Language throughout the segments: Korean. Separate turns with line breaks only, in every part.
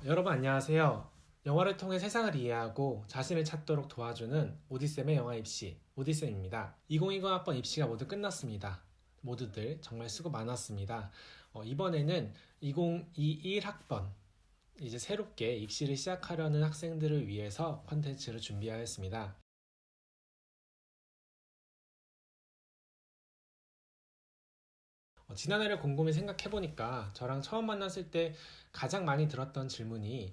여러분 안녕하세요. 영화를 통해 세상을 이해하고 자신을 찾도록 도와주는 오디쌤의 영화 입시 오디쌤입니다. 2020 학번 입시가 모두 끝났습니다. 모두들 정말 수고 많았습니다. 이번에는 2021 학번 이제 새롭게 입시를 시작하려는 학생들을 위해서 컨텐츠를 준비하였습니다. 지난해를 곰곰이 생각해보니까 저랑 처음 만났을 때 가장 많이 들었던 질문이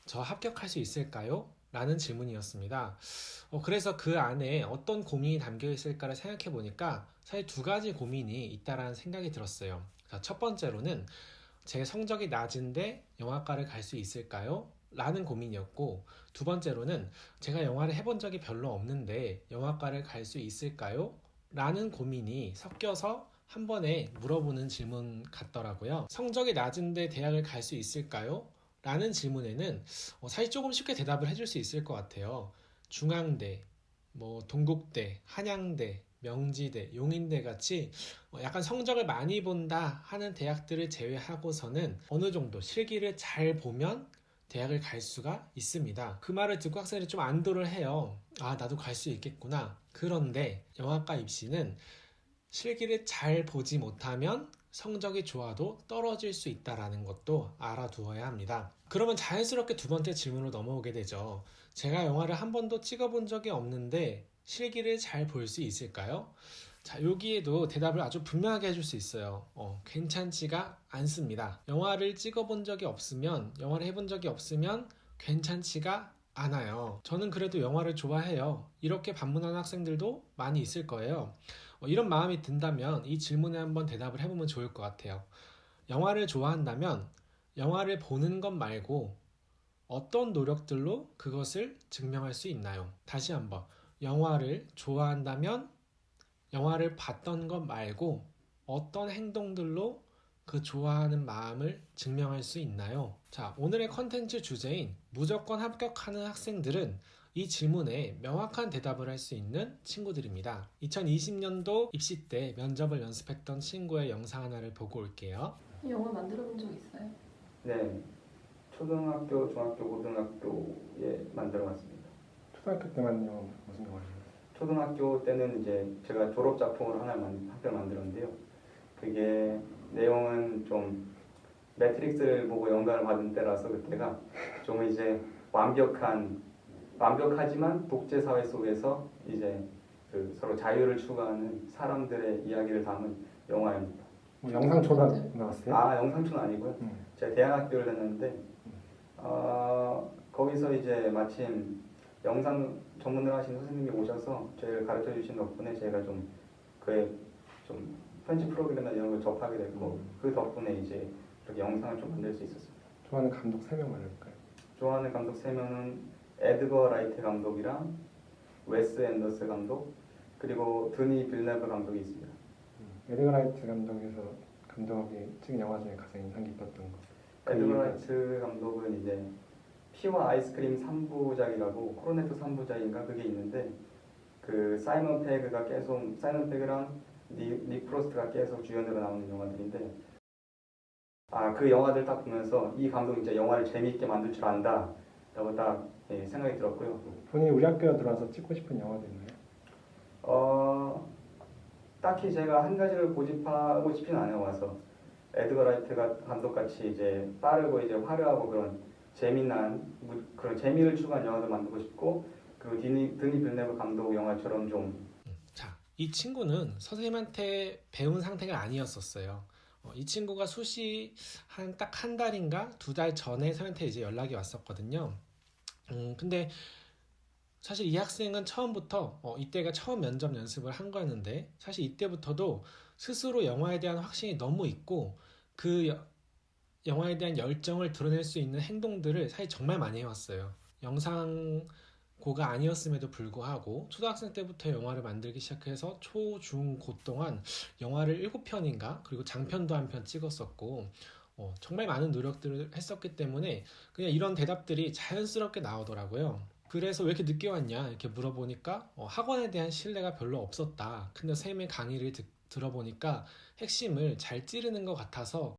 저 합격할 수 있을까요? 라는 질문이었습니다. 그래서 그 안에 어떤 고민이 담겨 있을까를 생각해 보니까 사실 두 가지 고민이 있다라는 생각이 들었어요. 자, 첫 번째로는 제 성적이 낮은데 영화과를 갈 수 있을까요? 라는 고민이었고, 두 번째로는 제가 영화를 해본 적이 별로 없는데 영화과를 갈 수 있을까요? 라는 고민이 섞여서 한 번에 물어보는 질문 같더라고요. 성적이 낮은데 대학을 갈 수 있을까요? 라는 질문에는 사실 조금 쉽게 대답을 해줄 수 있을 것 같아요. 중앙대, 동국대, 한양대, 명지대, 용인대 같이 약간 성적을 많이 본다 하는 대학들을 제외하고서는 어느 정도 실기를 잘 보면 대학을 갈 수가 있습니다. 그 말을 듣고 학생들이 좀 안도를 해요. 아, 나도 갈 수 있겠구나. 그런데 영화과 입시는 실기를 잘 보지 못하면 성적이 좋아도 떨어질 수 있다는 것도 알아두어야 합니다. 그러면 자연스럽게 두 번째 질문으로 넘어오게 되죠. 제가 영화를 한 번도 찍어본 적이 없는데 실기를 잘 볼 수 있을까요? 자, 여기에도 대답을 아주 분명하게 해줄 수 있어요. 괜찮지가 않습니다. 영화를 해본 적이 없으면 괜찮지가 않아요. 저는 그래도 영화를 좋아해요. 이렇게 반문하는 학생들도 많이 있을 거예요. 이런 마음이 든다면 이 질문에 한번 대답을 해보면 좋을 것 같아요. 영화를 좋아한다면 영화를 보는 것 말고 어떤 노력들로 그것을 증명할 수 있나요? 다시 한번. 영화를 좋아한다면 영화를 봤던 것 말고 어떤 행동들로 그 좋아하는 마음을 증명할 수 있나요? 자, 오늘의 컨텐츠 주제인 무조건 합격하는 학생들은 이 질문에 명확한 대답을 할 수 있는 친구들입니다. 2020년도 입시 때 면접을 연습했던 친구의 영상 하나를 보고 올게요.
영화 만들어 본 적 있어요?
네, 초등학교, 중학교, 고등학교에 만들어봤습니다.
초등학교 때만요. 무슨 영화예요?
초등학교 때는 이제 제가 졸업 작품으로 학교를 만들었는데요. 그게 내용은 좀 매트릭스를 보고 영감을 받은 때라서 그때가 좀 이제 완벽하지만 독재 사회 속에서 이제 그 서로 자유를 추구하는 사람들의 이야기를 담은 영화입니다.
영상초등 나왔어요?
아, 영상촌 아니고요. 제가 대학교를 다녔는데 거기서 이제 마침 영상 전문을 하신 선생님이 오셔서 저희를 가르쳐 주신 덕분에 제가 좀 그의 좀 편집 프로그램이나 이런 걸 접하게 됐고 그 덕분에 이제 이렇게 영상을 좀 만들 수 있었습니다.
좋아하는 감독 3명 말해볼까요?
좋아하는 감독 3명은 에드거 라이트 감독이랑 웨스 앤더스 감독 그리고 드니 빌네브 감독이 있습니다.
에드거 라이트 감독이 찍은 영화 중에 가장 인상 깊었던 거.
에드거 라이트 감독은 이제 피와 아이스크림 3부작이라고 코로네토 3부작인가 그게 있는데 그 사이먼 페그랑 닉 프로스트가 계속 주연으로 나오는 영화들인데 그 영화들 딱 보면서 이 감독이 이제 영화를 재미있게 만들 줄 안다 라고 딱 생각이 들었고요.
본인이 우리 학교에 들어와서 찍고 싶은 영화도 있나요?
딱히 제가 한 가지를 고집하고 싶진 않아요. 와서 에드거 라이트 감독같이 이제 빠르고 이제 화려하고 그런 재미를 추구한 영화도 만들고 싶고 그리고 드니 빌네브 감독 영화처럼 좀
자, 이 친구는 선생님한테 배운 상태가 아니었었어요. 이 친구가 딱 한 달인가 두 달 전에 선생님한테 이제 연락이 왔었거든요. 근데 사실 이 학생은 처음부터 이때가 처음 면접 연습을 한 거였는데 사실 이때부터도 스스로 영화에 대한 확신이 너무 있고 그 영화에 대한 열정을 드러낼 수 있는 행동들을 사실 정말 많이 해왔어요. 영상고가 아니었음에도 불구하고 초등학생 때부터 영화를 만들기 시작해서 초, 중, 고 동안 영화를 7편인가 그리고 장편도 한 편 찍었었고 정말 많은 노력들을 했었기 때문에 그냥 이런 대답들이 자연스럽게 나오더라고요. 그래서 왜 이렇게 늦게 왔냐 이렇게 물어보니까 학원에 대한 신뢰가 별로 없었다. 근데 선생님의 강의를 들어보니까 핵심을 잘 찌르는 것 같아서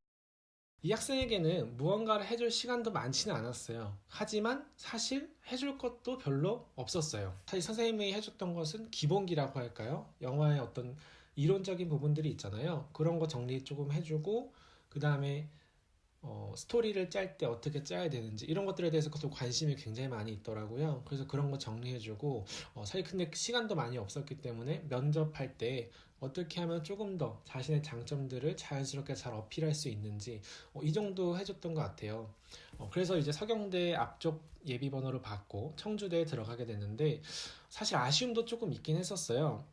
이 학생에게는 무언가를 해줄 시간도 많지는 않았어요. 하지만 사실 해줄 것도 별로 없었어요. 사실 선생님이 해줬던 것은 기본기라고 할까요? 영화의 어떤 이론적인 부분들이 있잖아요. 그런 거 정리 조금 해주고 그 다음에 스토리를 짤 때 어떻게 짜야 되는지 이런 것들에 대해서 또 관심이 굉장히 많이 있더라고요. 그래서 그런 거 정리해주고 사실 근데 시간도 많이 없었기 때문에 면접할 때 어떻게 하면 조금 더 자신의 장점들을 자연스럽게 잘 어필할 수 있는지 이 정도 해줬던 것 같아요. 그래서 이제 서경대 앞쪽 예비 번호를 받고 청주대에 들어가게 됐는데 사실 아쉬움도 조금 있긴 했었어요.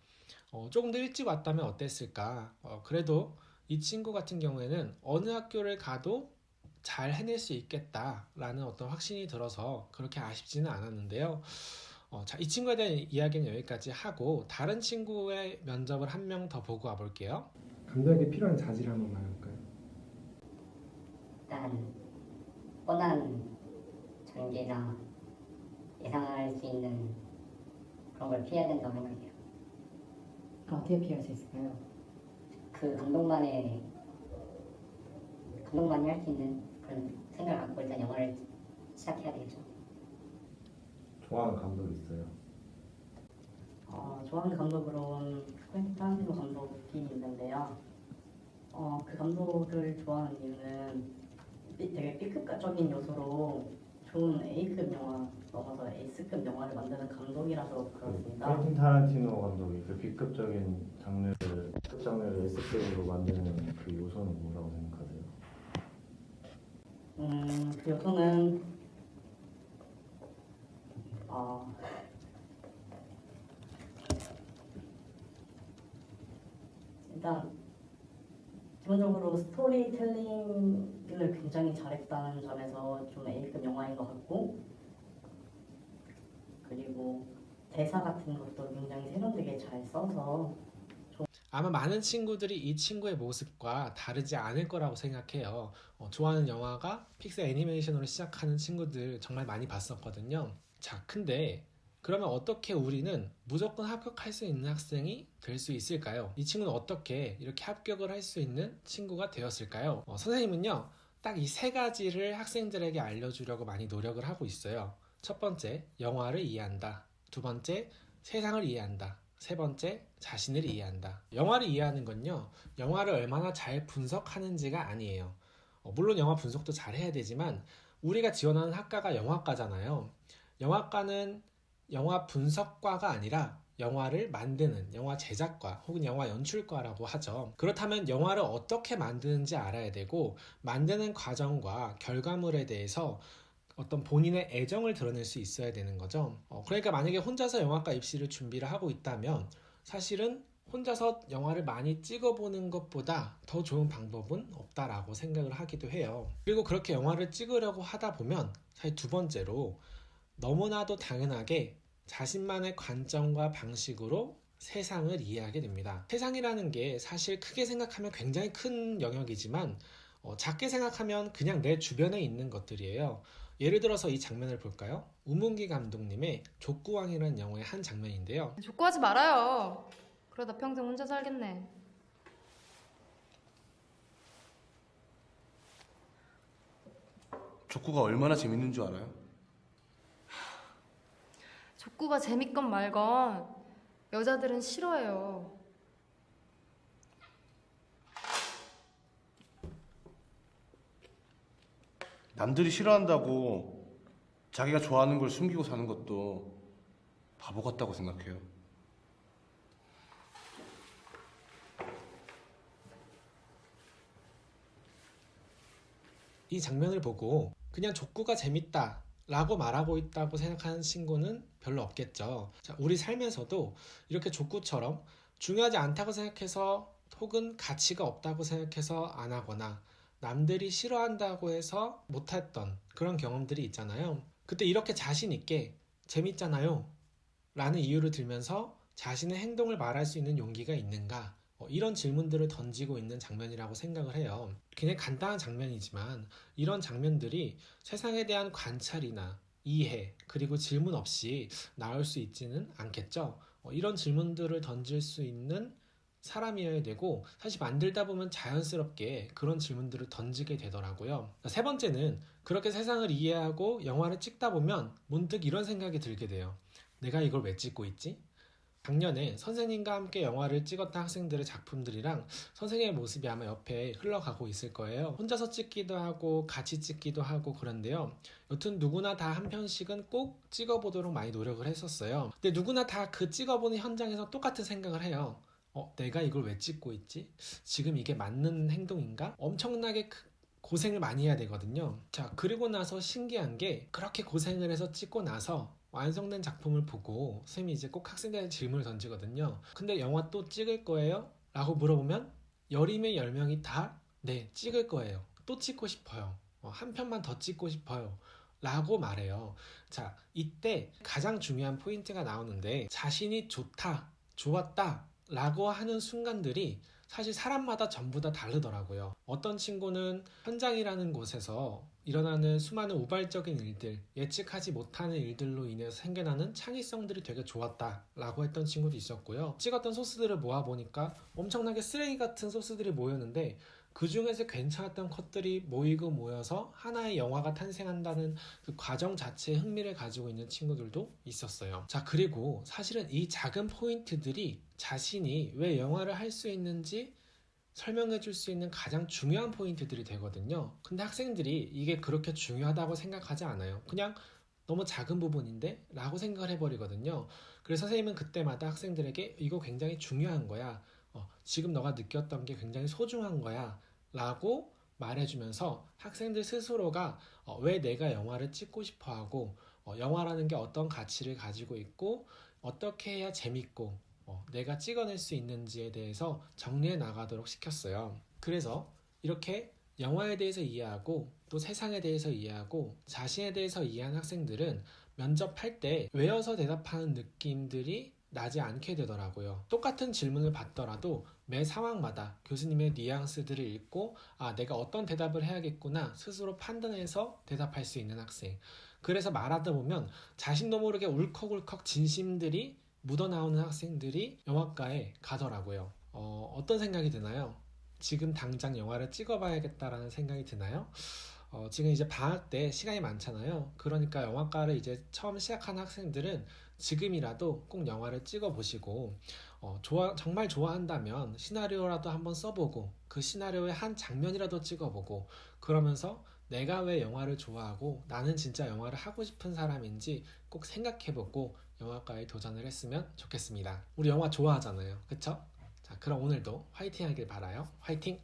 조금 더 일찍 왔다면 어땠을까? 그래도 이 친구 같은 경우에는 어느 학교를 가도 잘 해낼 수 있겠다라는 어떤 확신이 들어서 그렇게 아쉽지는 않았는데요. 자, 이 친구에 대한 이야기는 여기까지 하고 다른 친구의 면접을 한 명 더 보고 와볼게요.
감독에게 필요한 자질을 한번 말해볼까요?
일단 뻔한 전개나 예상할 수 있는 그런 걸 피해야 된다고 생각해요.
어떻게 피할 수 있을까요?
그 감독만이 할 수 있는 그런 생각을 갖고 일단 영화를 시작해야 되겠죠.
좋아하는 감독 있어요?
좋아하는 감독으로는 쿠엔틴 타란티노 감독이 있는데요. 그 감독을 좋아하는 이유는 되게 B급적인 요소로 좋은 A급 영화 넘어서 S급 영화를 만드는 감독이라서 그렇습니다.
퀸틴 타란티노 감독이 그 B급적인 장르를 S급으로 만드는 그 요소는 뭐라고 생각하세요?
그 요소는 일단 기본적으로 스토리텔링을 굉장히 잘했다는 점에서 좀 A급 영화인 것 같고, 그리고 대사 같은 것도 굉장히 세련되게 잘 써서
아마 많은 친구들이 이 친구의 모습과 다르지 않을 거라고 생각해요. 좋아하는 영화가 픽셀 애니메이션으로 시작하는 친구들 정말 많이 봤었거든요. 자, 근데 그러면 어떻게 우리는 무조건 합격할 수 있는 학생이 될 수 있을까요? 이 친구는 어떻게 이렇게 합격을 할 수 있는 친구가 되었을까요? 선생님은요, 딱 이 세 가지를 학생들에게 알려주려고 많이 노력을 하고 있어요. 첫 번째, 영화를 이해한다. 두 번째, 세상을 이해한다. 세 번째, 자신을 이해한다. 영화를 이해하는 건요, 영화를 얼마나 잘 분석하는지가 아니에요. 물론 영화 분석도 잘 해야 되지만 우리가 지원하는 학과가 영화과잖아요. 영화과는 영화 분석과가 아니라 영화를 만드는 영화 제작과 혹은 영화 연출과라고 하죠. 그렇다면 영화를 어떻게 만드는지 알아야 되고 만드는 과정과 결과물에 대해서 어떤 본인의 애정을 드러낼 수 있어야 되는 거죠. 그러니까 만약에 혼자서 영화과 입시를 준비를 하고 있다면 사실은 혼자서 영화를 많이 찍어보는 것보다 더 좋은 방법은 없다라고 생각을 하기도 해요. 그리고 그렇게 영화를 찍으려고 하다 보면 사실 두 번째로 너무나도 당연하게 자신만의 관점과 방식으로 세상을 이해하게 됩니다. 세상이라는 게 사실 크게 생각하면 굉장히 큰 영역이지만 작게 생각하면 그냥 내 주변에 있는 것들이에요. 예를 들어서 이 장면을 볼까요? 우문기 감독님의 족구왕이라는 영화의 한 장면인데요.
족구하지 말아요. 그러다 평생 혼자 살겠네.
족구가 얼마나 재밌는 줄 알아요?
족구가 재밌건 말건 여자들은 싫어해요.
남들이 싫어한다고 자기가 좋아하는 걸 숨기고 사는 것도 바보 같다고 생각해요.
이 장면을 보고 그냥 족구가 재밌다 라고 말하고 있다고 생각하는 친구는 별로 없겠죠. 자, 우리 삶에서도 이렇게 족구처럼 중요하지 않다고 생각해서 혹은 가치가 없다고 생각해서 안 하거나 남들이 싫어한다고 해서 못했던 그런 경험들이 있잖아요. 그때 이렇게 자신 있게 재밌잖아요 라는 이유를 들면서 자신의 행동을 말할 수 있는 용기가 있는가, 이런 질문들을 던지고 있는 장면이라고 생각을 해요. 굉장히 간단한 장면이지만 이런 장면들이 세상에 대한 관찰이나 이해 그리고 질문 없이 나올 수 있지는 않겠죠. 이런 질문들을 던질 수 있는 사람이어야 되고 사실 만들다 보면 자연스럽게 그런 질문들을 던지게 되더라고요. 세 번째는 그렇게 세상을 이해하고 영화를 찍다 보면 문득 이런 생각이 들게 돼요. 내가 이걸 왜 찍고 있지? 작년에 선생님과 함께 영화를 찍었던 학생들의 작품들이랑 선생님의 모습이 아마 옆에 흘러가고 있을 거예요. 혼자서 찍기도 하고 같이 찍기도 하고 그런데요. 여튼 누구나 다 한 편씩은 꼭 찍어보도록 많이 노력을 했었어요. 근데 누구나 다 그 찍어보는 현장에서 똑같은 생각을 해요. 내가 이걸 왜 찍고 있지? 지금 이게 맞는 행동인가? 엄청나게 고생을 많이 해야 되거든요. 자, 그리고 나서 신기한 게 그렇게 고생을 해서 찍고 나서 완성된 작품을 보고 선생님이 이제 꼭 학생들한테 질문을 던지거든요. 근데 영화 또 찍을 거예요? 라고 물어보면 10이면 10명이 다 네, 찍을 거예요. 또 찍고 싶어요. 한 편만 더 찍고 싶어요. 라고 말해요. 자, 이때 가장 중요한 포인트가 나오는데 자신이 좋다, 좋았다 라고 하는 순간들이 사실 사람마다 전부 다 다르더라고요. 어떤 친구는 현장이라는 곳에서 일어나는 수많은 우발적인 일들, 예측하지 못하는 일들로 인해서 생겨나는 창의성들이 되게 좋았다라고 했던 친구도 있었고요. 찍었던 소스들을 모아보니까 엄청나게 쓰레기 같은 소스들이 모였는데 그 중에서 괜찮았던 컷들이 모이고 모여서 하나의 영화가 탄생한다는 그 과정 자체에 흥미를 가지고 있는 친구들도 있었어요. 자, 그리고 사실은 이 작은 포인트들이 자신이 왜 영화를 할 수 있는지 설명해 줄 수 있는 가장 중요한 포인트들이 되거든요. 근데 학생들이 이게 그렇게 중요하다고 생각하지 않아요. 그냥 너무 작은 부분인데? 라고 생각을 해버리거든요. 그래서 선생님은 그때마다 학생들에게 이거 굉장히 중요한 거야. 지금 너가 느꼈던 게 굉장히 소중한 거야. 라고 말해주면서 학생들 스스로가 왜 내가 영화를 찍고 싶어 하고 영화라는 게 어떤 가치를 가지고 있고 어떻게 해야 재밌고 내가 찍어낼 수 있는지에 대해서 정리해 나가도록 시켰어요. 그래서 이렇게 영화에 대해서 이해하고 또 세상에 대해서 이해하고 자신에 대해서 이해한 학생들은 면접할 때 외워서 대답하는 느낌들이 나지 않게 되더라고요. 똑같은 질문을 받더라도 매 상황마다 교수님의 뉘앙스들을 읽고 내가 어떤 대답을 해야겠구나 스스로 판단해서 대답할 수 있는 학생. 그래서 말하다 보면 자신도 모르게 울컥울컥 진심들이 묻어나오는 학생들이 영화과에 가더라고요. 어떤 생각이 드나요? 지금 당장 영화를 찍어봐야겠다라는 생각이 드나요? 지금 이제 방학 때 시간이 많잖아요. 그러니까 영화과를 이제 처음 시작하는 학생들은 지금이라도 꼭 영화를 찍어보시고 정말 좋아한다면 시나리오라도 한번 써보고 그 시나리오의 한 장면이라도 찍어보고 그러면서 내가 왜 영화를 좋아하고 나는 진짜 영화를 하고 싶은 사람인지 꼭 생각해보고 영화과에 도전을 했으면 좋겠습니다. 우리 영화 좋아하잖아요. 그쵸? 자, 그럼 오늘도 화이팅 하길 바라요. 화이팅!